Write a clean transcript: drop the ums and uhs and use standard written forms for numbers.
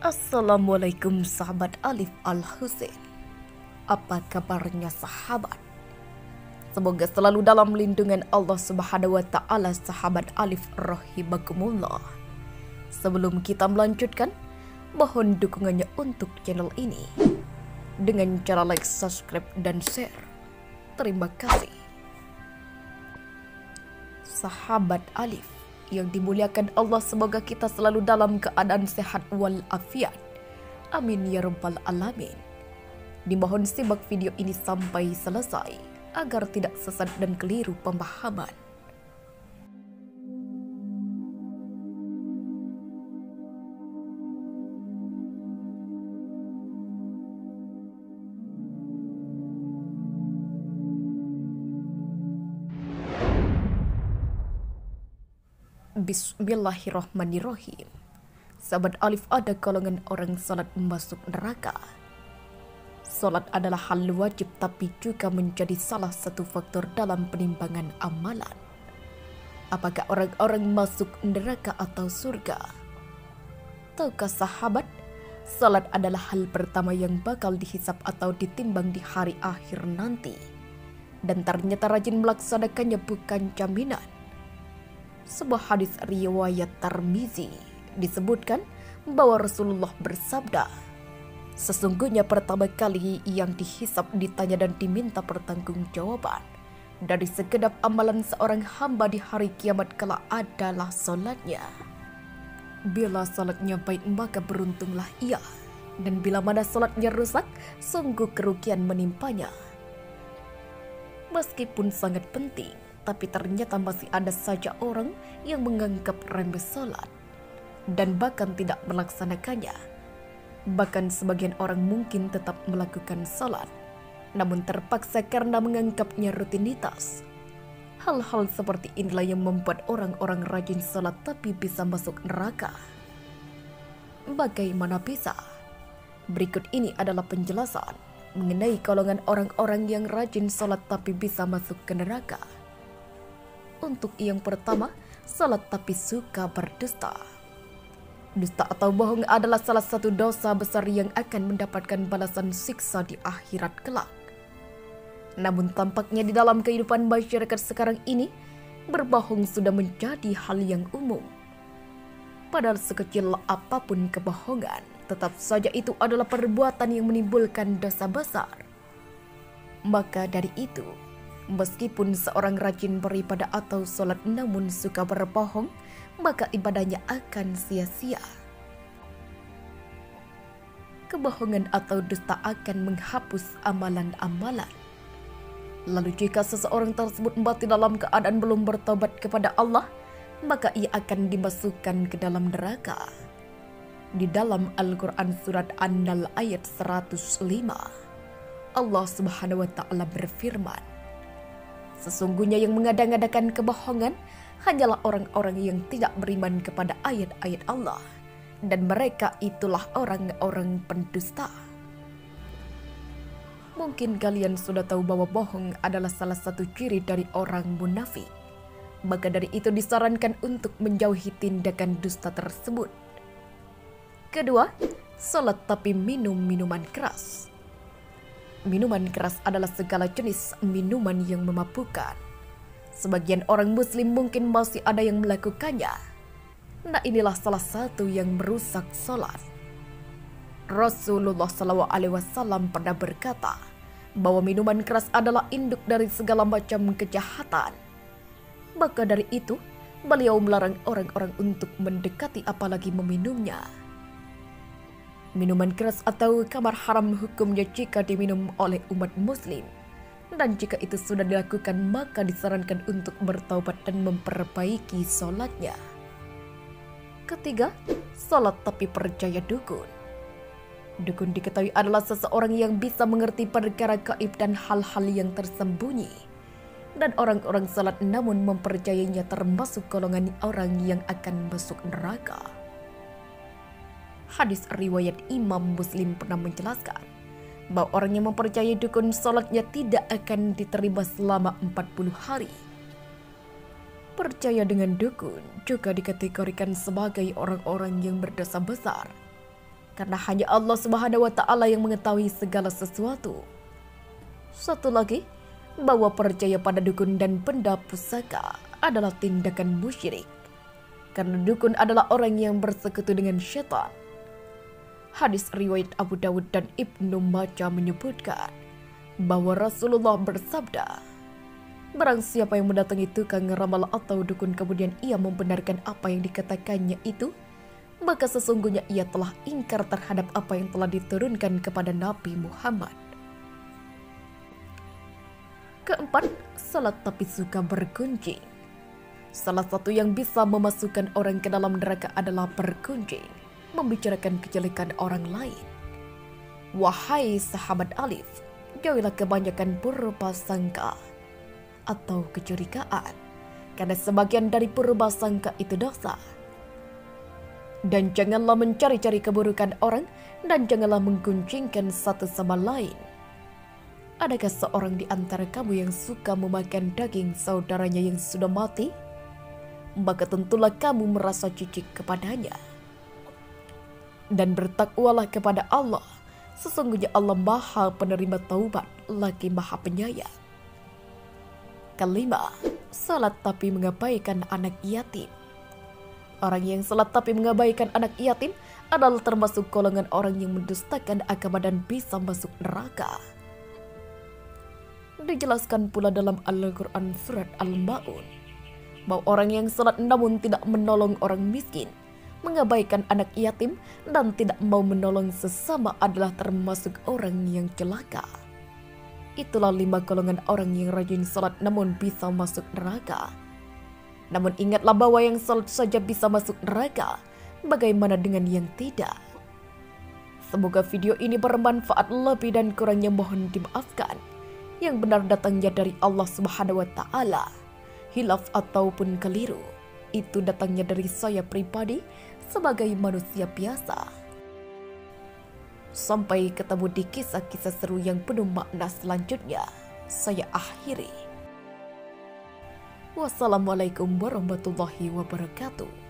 Assalamualaikum sahabat Alif Al-Husain. Apa kabarnya sahabat? Semoga selalu dalam lindungan Allah Subhanahu wa Ta'ala sahabat Alif rahimakumullah. Sebelum kita melanjutkan, mohon dukungannya untuk channel ini dengan cara like, subscribe, dan share. Terima kasih. Sahabat Alif yang dimuliakan Allah, semoga kita selalu dalam keadaan sehat walafiat. Amin ya rabbal alamin. Dimohon simak video ini sampai selesai agar tidak sesat dan keliru pemahaman. Bismillahirrahmanirrahim. Sahabat Alif, ada golongan orang salat masuk neraka. Salat adalah hal wajib tapi juga menjadi salah satu faktor dalam penimbangan amalan. Apakah orang-orang masuk neraka atau surga? Tahukah sahabat, salat adalah hal pertama yang bakal dihisap atau ditimbang di hari akhir nanti. Dan ternyata rajin melaksanakannya bukan jaminan. Sebuah hadis riwayat Tirmizi disebutkan bahwa Rasulullah bersabda, sesungguhnya pertama kali yang dihisap, ditanya dan diminta pertanggungjawaban dari segenap amalan seorang hamba di hari kiamat kelak adalah salatnya. Bila salatnya baik maka beruntunglah ia, dan bila mana salatnya rusak sungguh kerugian menimpanya. Meskipun sangat penting, tapi ternyata masih ada saja orang yang menganggap remeh salat dan bahkan tidak melaksanakannya. Bahkan sebagian orang mungkin tetap melakukan salat, namun terpaksa karena menganggapnya rutinitas. Hal-hal seperti inilah yang membuat orang-orang rajin salat tapi bisa masuk neraka. Bagaimana bisa? Berikut ini adalah penjelasan mengenai golongan orang-orang yang rajin salat tapi bisa masuk ke neraka. Untuk yang pertama, salat tapi suka berdusta. Dusta atau bohong adalah salah satu dosa besar yang akan mendapatkan balasan siksa di akhirat kelak. Namun tampaknya di dalam kehidupan masyarakat sekarang ini, berbohong sudah menjadi hal yang umum. Padahal sekecil apapun kebohongan, tetap saja itu adalah perbuatan yang menimbulkan dosa besar. Maka dari itu, meskipun seorang rajin beribadah atau sholat namun suka berbohong, maka ibadahnya akan sia-sia. Kebohongan atau dusta akan menghapus amalan-amalan. Lalu jika seseorang tersebut mati dalam keadaan belum bertobat kepada Allah, maka ia akan dimasukkan ke dalam neraka. Di dalam Al-Quran surat An-Nahl ayat 105, Allah Subhanahu wa Ta'ala berfirman, sesungguhnya yang mengada-ngadakan kebohongan hanyalah orang-orang yang tidak beriman kepada ayat-ayat Allah, dan mereka itulah orang-orang pendusta. Mungkin kalian sudah tahu bahwa bohong adalah salah satu ciri dari orang munafik. Maka dari itu disarankan untuk menjauhi tindakan dusta tersebut. Kedua, salat tapi minum minuman keras. Minuman keras adalah segala jenis minuman yang memabukkan. Sebagian orang muslim mungkin masih ada yang melakukannya. Nah, inilah salah satu yang merusak salat. Rasulullah SAW pernah berkata bahwa minuman keras adalah induk dari segala macam kejahatan. Maka dari itu, beliau melarang orang-orang untuk mendekati apalagi meminumnya. Minuman keras atau khamar haram hukumnya jika diminum oleh umat muslim. Dan jika itu sudah dilakukan, maka disarankan untuk bertaubat dan memperbaiki sholatnya. Ketiga, sholat tapi percaya dukun. Dukun diketahui adalah seseorang yang bisa mengerti perkara gaib dan hal-hal yang tersembunyi. Dan orang-orang sholat namun mempercayainya termasuk golongan orang yang akan masuk neraka. Hadis riwayat Imam Muslim pernah menjelaskan bahwa orang yang mempercayai dukun sholatnya tidak akan diterima selama 40 hari. Percaya dengan dukun juga dikategorikan sebagai orang-orang yang berdosa besar. karena hanya Allah Subhanahu wa Ta'ala yang mengetahui segala sesuatu. Satu lagi, bahwa percaya pada dukun dan benda pusaka adalah tindakan musyrik, karena dukun adalah orang yang bersekutu dengan syaitan. Hadis riwayat Abu Dawud dan Ibnu Majah menyebutkan bahwa Rasulullah bersabda, barang siapa yang mendatangi tukang ramal atau dukun kemudian ia membenarkan apa yang dikatakannya itu, maka sesungguhnya ia telah ingkar terhadap apa yang telah diturunkan kepada Nabi Muhammad. Keempat, salat tapi suka bergunjing. Salah satu yang bisa memasukkan orang ke dalam neraka adalah bergunjing, membicarakan kejelekan orang lain. Wahai sahabat Alif, jauhilah kebanyakan prasangka atau kecurigaan, karena sebagian dari prasangka itu dosa. Dan janganlah mencari-cari keburukan orang, dan janganlah menggunjingkan satu sama lain. Adakah seorang di antara kamu yang suka memakan daging saudaranya yang sudah mati? Maka tentulah kamu merasa jijik kepadanya. Dan bertakwalah kepada Allah, sesungguhnya Allah Maha Penerima Taubat lagi Maha Penyayang. Kelima, salat tapi mengabaikan anak yatim. Orang yang salat tapi mengabaikan anak yatim adalah termasuk golongan orang yang mendustakan agama dan bisa masuk neraka. Dijelaskan pula dalam Al-Quran surat Al-Ma'un bahwa orang yang salat namun tidak menolong orang miskin, mengabaikan anak yatim, dan tidak mau menolong sesama adalah termasuk orang yang celaka. Itulah 5 golongan orang yang rajin salat namun bisa masuk neraka. Namun ingatlah bahwa yang salat saja bisa masuk neraka, bagaimana dengan yang tidak? Semoga video ini bermanfaat, lebih dan kurangnya mohon dimaafkan. Yang benar datangnya dari Allah Subhanahu wa Ta'ala. Hilaf ataupun keliru, itu datangnya dari saya pribadi sebagai manusia biasa. Sampai ketemu di kisah-kisah seru yang penuh makna selanjutnya. Saya akhiri. Wassalamualaikum warahmatullahi wabarakatuh.